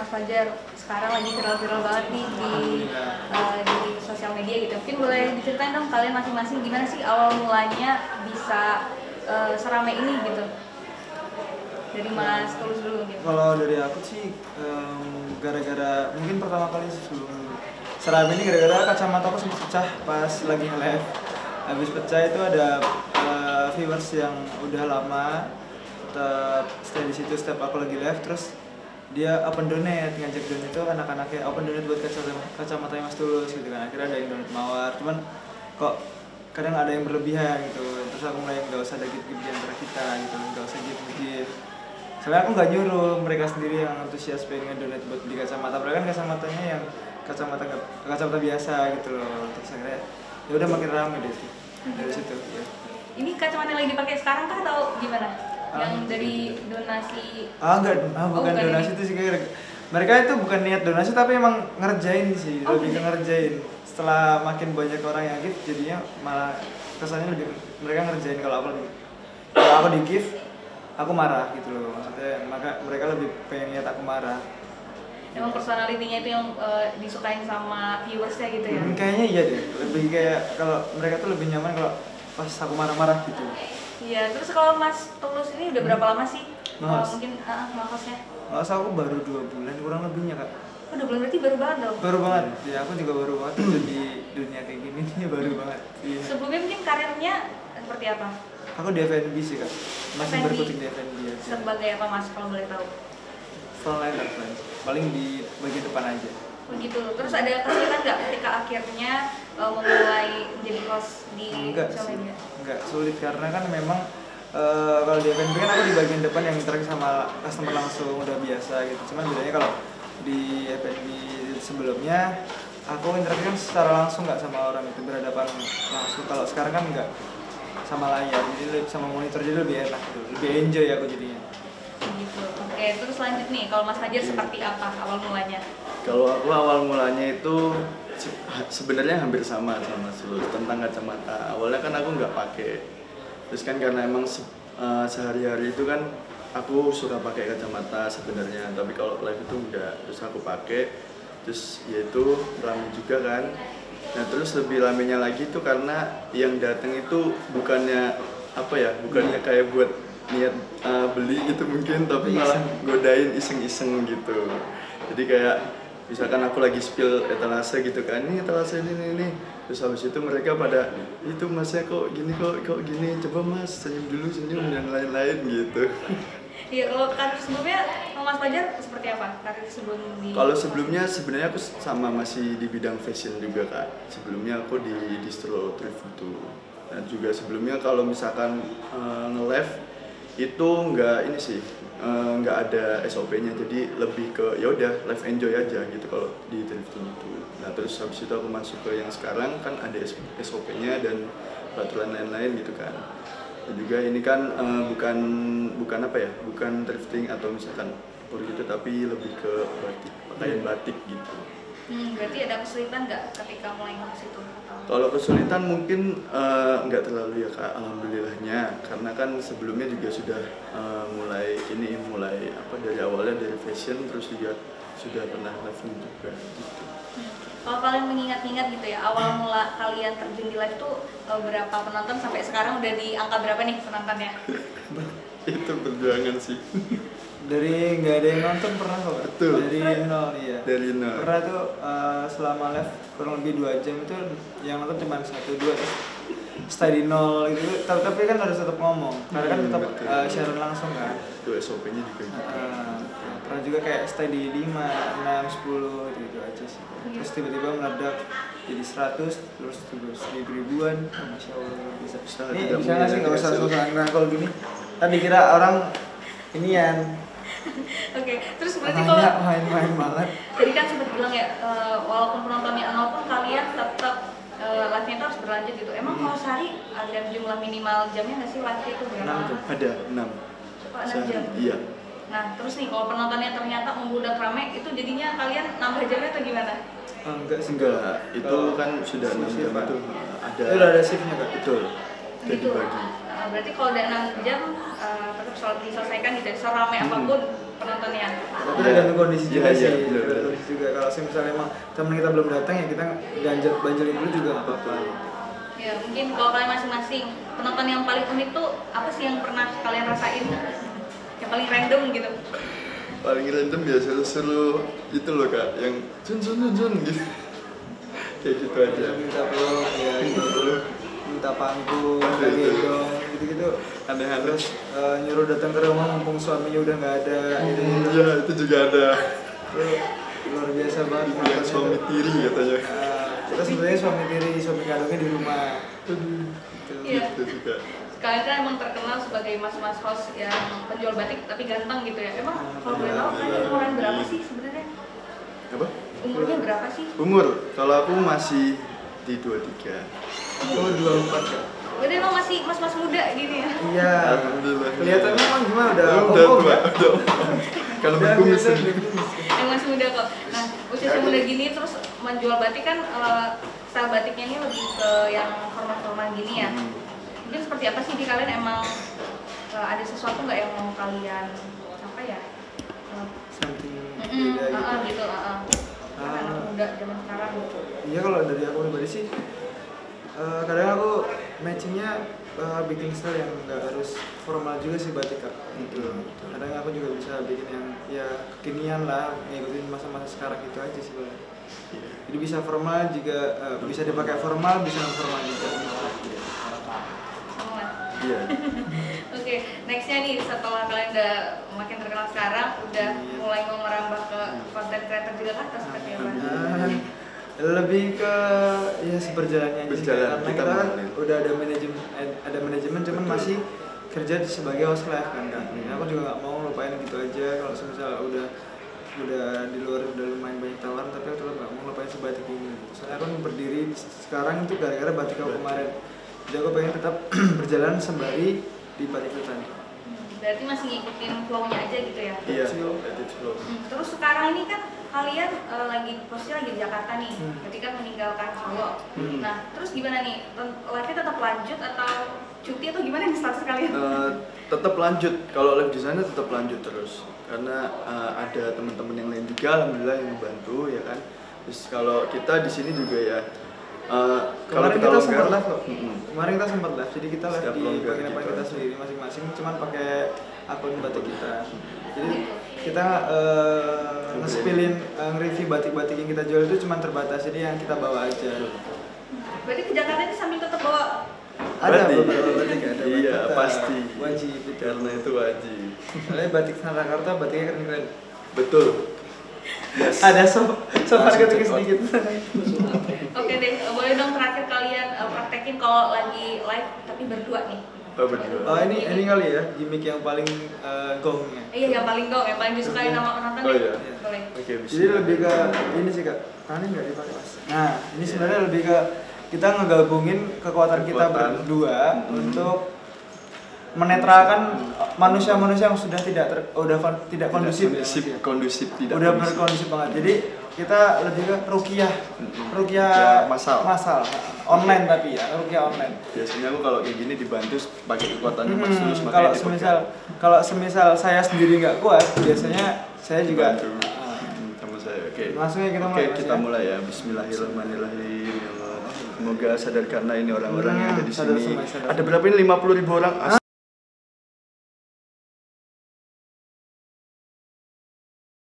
Mas Fajar sekarang lagi viral-viral banget nih di sosial media gitu. Mungkin boleh diceritain dong kalian masing-masing gimana sih awal mulanya bisa seramai ini gitu. Dari Mas Tulus dulu gitu. Kalau dari aku sih gara-gara mungkin pertama kali sebelum seramai ini gara-gara kacamata aku sempat pecah pas lagi nge-live. Habis pecah itu ada viewers yang udah lama tetap stay di situ setiap aku lagi live, terus dia open donate, ngajak donate itu anak-anaknya open donate buat kacamata Mas Tulus gitu kan. Akhirnya ada yang donate mawar, cuman kok kadang ada yang berlebihan gitu. Terus aku mulai nggak usah ada gift-gift di antara kita gitu, nggak usah gift-gift. Soalnya aku nggak nyuruh, mereka sendiri yang antusias pengen donate buat beli kacamata. Mereka kan kacamatanya yang kacamata biasa gitu loh. Terus akhirnya ya udah makin ramai deh sih dari situ. Ya. Ini kacamata yang lagi dipakai sekarang kah atau gimana? Yang dari donasi? Bukan donasi itu sih kayak mereka itu bukan niat donasi tapi emang ngerjain sih, lebih ke ngerjain. Setelah makin banyak orang yang gift jadinya malah kesannya lebih mereka ngerjain. Kalau aku di gift aku marah gitu loh, maksudnya mereka lebih pengen lihat aku marah. Emang personalitinya itu yang disukain sama viewersnya gitu ya? Kayaknya iya deh, lebih kayak kalau mereka tuh lebih nyaman kalau pas aku marah-marah gitu. Iya, terus kalau Mas Tulus ini udah berapa lama sih? Mungkin ngekosnya? Ngekos aku baru 2 bulan kurang lebihnya kak. Oh 2 bulan berarti baru banget dong? Baru banget, ya aku juga baru banget di dunia kayak gini nih, baru banget. Iya. Sebelumnya mungkin karirnya seperti apa? Aku di F&B sih kak, masih berkutik di F&B aja. Sebagai apa Mas kalau boleh tahu? Frontliner paling di bagian depan aja. Begitu. Terus ada kesulitan nggak ketika akhirnya memulai menjadi host di sosial media? Enggak sulit karena kan memang kalau di F&B kan aku di bagian depan yang interaksi sama customer langsung udah biasa gitu. Cuman bedanya kalau di F&B sebelumnya aku interaksi kan secara langsung nggak sama orang itu, berhadapan langsung. Kalau sekarang kan nggak, sama layar, jadi sama monitor, jadi lebih enak gitu, lebih enjoy aku jadinya. Gitu. Oke, terus lanjut nih, kalau Mas Fajar seperti apa awal mulanya? Kalau aku awal mulanya itu sebenarnya hampir sama Tulus tentang kacamata. Awalnya kan aku nggak pakai, terus kan karena emang sehari-hari itu kan aku suka pakai kacamata sebenarnya, tapi kalau live itu enggak. Terus aku pakai, terus yaitu rame juga kan. Nah terus lebih ramenya lagi tuh karena yang datang itu bukannya kayak buat niat beli gitu mungkin, tapi malah godain iseng-iseng gitu. Jadi kayak misalkan aku lagi spill etalase gitu kan, ini etalase ini, terus habis itu mereka pada itu masnya kok gini, coba mas senyum dan lain-lain gitu. Iya, kalau karir sebelumnya Mas Fajar seperti apa? Karir sebelum di... Kalau sebelumnya sebenarnya aku sama masih di bidang fashion juga kak. Sebelumnya aku di distro thrift itu. Dan juga sebelumnya kalau misalkan nge-live itu nggak ada SOP-nya, jadi lebih ke ya udah live enjoy aja gitu kalau di thrifting itu. Nah terus habis itu aku masuk ke yang sekarang kan ada SOP-nya dan peraturan lain-lain gitu kan. Dan juga ini kan bukan thrifting atau misalkan pur gitu, tapi lebih ke pakaian batik gitu. Berarti ada kesulitan nggak ketika mulai ke situ? Kalau kesulitan mungkin nggak terlalu ya kak, alhamdulillahnya, karena kan sebelumnya juga sudah mulai dari awalnya dari fashion, terus juga sudah pernah live juga gitu. Kalau kalian mengingat-ingat gitu ya, awal mula kalian terjun di live tuh berapa penonton sampai sekarang udah di angka berapa nih penontonnya? Itu perjuangan sih. Dari nggak ada yang nonton pernah kok. Betul. Dari nol, iya. Dari nol. Pernah tuh selama live kurang lebih 2 jam itu yang nonton cuma 1-2 terus stay di nol gitu. Tapi kan harus tetap ngomong, karena kan tetap siaran langsung kan. Itu SOP-nya juga gitu. Pernah juga kayak stay di 5, 6, 10 gitu aja sih. Terus tiba-tiba meledak jadi 100, terus 1000 ribuan. Masya Allah bisa. Ini bisa nggak sih nggak usah susah ngerangkul gini. Tadi kira orang inian. Oke, terus berarti kalau main banget. Jadi kan sempat bilang ya, walaupun penontonnya 0 pun kalian tetap live-nya itu harus berlanjut gitu. Emang kalau sehari ada jumlah minimal jamnya nggak sih live itu berapa? 6 jam. Ada 6. Oh, 6 jam? Iya. Nah, terus nih kalau penontonnya ternyata membludak rame, itu jadinya kalian nambah jamnya atau gimana? Enggak sih. Enggak, itu kan sudah 6 jam itu ada. Itu udah ada shift-nya Kak. Betul. Jadi Gitu. dibagi. Berarti kalau udah 6 jam tetap diselesaikan gitu, seramai apapun penontonnya. Tapi tergantung kondisi juga Iya, sih. bener. Tergantung kondisi juga. Kalau misalnya emang temen kita belum datang ya kita banjelin dulu juga nggak apa-apa. Ya mungkin kalau kalian masing-masing penonton yang paling unik tuh apa sih yang pernah kalian rasain? Yang paling random gitu. Paling random ya seru-seru itu loh kak, yang jun gitu. Kayak gitu aja. Minta peluk ya gitu. Minta panggung, minta gendong gitu-gitu. Aneh-aneh. Terus nyuruh datang ke rumah mumpung suaminya udah nggak ada gitu. Iya itu juga ada. Itu luar biasa banget. Yang suami tiri katanya. Kita sebenarnya suami tiri, suami kandungnya di rumah. Iya. Itu juga. Kalian kan emang terkenal sebagai mas-mas host yang penjual batik tapi ganteng gitu ya. Emang kalau boleh tahu kalian umuran berapa sih sebenarnya? Apa? Umurnya berapa sih? Umur? Kalau aku masih di 23. Oh 24 ya? Berarti emang masih mas-mas muda gini ya? Iya. Alhamdulillah. Kelihatannya emang gimana udah Udah om-om tua. ya? Kalau Udah berkumis. biasa, udah kumis. Yang masih muda kok. Nah, usia muda gini terus menjual batik kan style batiknya ini lebih ke yang formal-formal gini ya. Mungkin seperti apa sih di kalian emang ada sesuatu nggak yang mau kalian apa ya? Something beda gitu. Gitu. Kan anak muda zaman sekarang. Iya kalau dari aku pribadi sih kadang aku matchingnya bikin style yang nggak harus formal juga sih batik kak. Kadang aku juga bisa bikin yang ya kekinian lah, ngikutin masa-masa sekarang gitu aja sih boleh. Jadi bisa formal juga bisa dipakai formal, bisa non formal juga. Sama. Iya. Oke, nextnya nih setelah kalian udah makin terkenal sekarang, udah mulai mau merambah ke konten creator juga kan atau seperti apa? Lebih ke ya seberjalannya aja sih, Berjalan, karena kita kita kan mengalir. udah ada manajemen cuman masih kerja sebagai host live kan kak. Aku juga nggak mau lupain gitu aja kalau misalnya udah di luar udah lumayan banyak tawaran tapi aku tetap nggak mau lupain si batik ini. Soalnya aku berdiri sekarang itu gara-gara batik aku kemarin. Jadi aku pengen tetap berjalan sembari di batik hutan. Berarti masih ngikutin flow-nya aja gitu ya? Iya. Itu slow. Terus sekarang ini kan kalian posisi lagi di Jakarta nih, ketika meninggalkan Solo. Nah, terus gimana nih? Live-nya tetap lanjut atau cuti atau gimana nih status kalian? Tetap lanjut. Kalau live di sana tetap lanjut terus. Karena ada teman-teman yang lain juga alhamdulillah yang membantu ya kan. Terus kalau kita di sini juga ya kalau Kemarin kita sempat longgar, live kok. Kemarin kita sempat live, jadi kita live Setiap di longgar penginapan gitu kita aja. sendiri masing-masing, cuman pakai akun batik kita. Jadi kita nge-spillin nge-review batik-batik yang kita jual itu cuman terbatas, jadi yang kita bawa aja. Berarti ke Jakarta ini sambil tetap bawa Ada Batik. beberapa batik ada. Iya, batik pasti. wajib itu. Karena itu wajib. Soalnya batik Surakarta batiknya keren-keren. Betul. Yes. Ada sopan Langsung ketik check out. sedikit. Oke deh, boleh dong terakhir kalian praktekin kalau lagi live tapi berdua nih. Oh, berdua. Oh ini kali ya gimmick yang paling gongnya. Iya, yang paling yang paling disukai sama penonton Oh, nih. iya. Boleh. Oke, Jadi lebih ke ini sih kak, ini nggak dipakai mas. Nah ini sebenarnya lebih ke kita ngegabungin kekuatan kita Kekuatan. berdua untuk menetralkan manusia-manusia yang sudah tidak kondusif. Kondusif tidak Udah kondusif. berkondusif banget. Jadi kita lebih ke ruqyah Ya, masal. online tapi ya ruqyah online. Biasanya aku kalau kayak gini dibantu pakai kekuatannya Mas Tulus Kalau makanya semisal saya sendiri nggak kuat, biasanya saya juga dibantu sama saya. Oke. Langsung ya kita Oke, mulai, Mas, kita ya. mulai ya. Bismillahirrahmanirrahim. Ya Allah. Semoga sadarkanlah ini orang-orang yang ada di Sadar sini. semua, sadar Ada semua. berapa ini? 50.000 orang.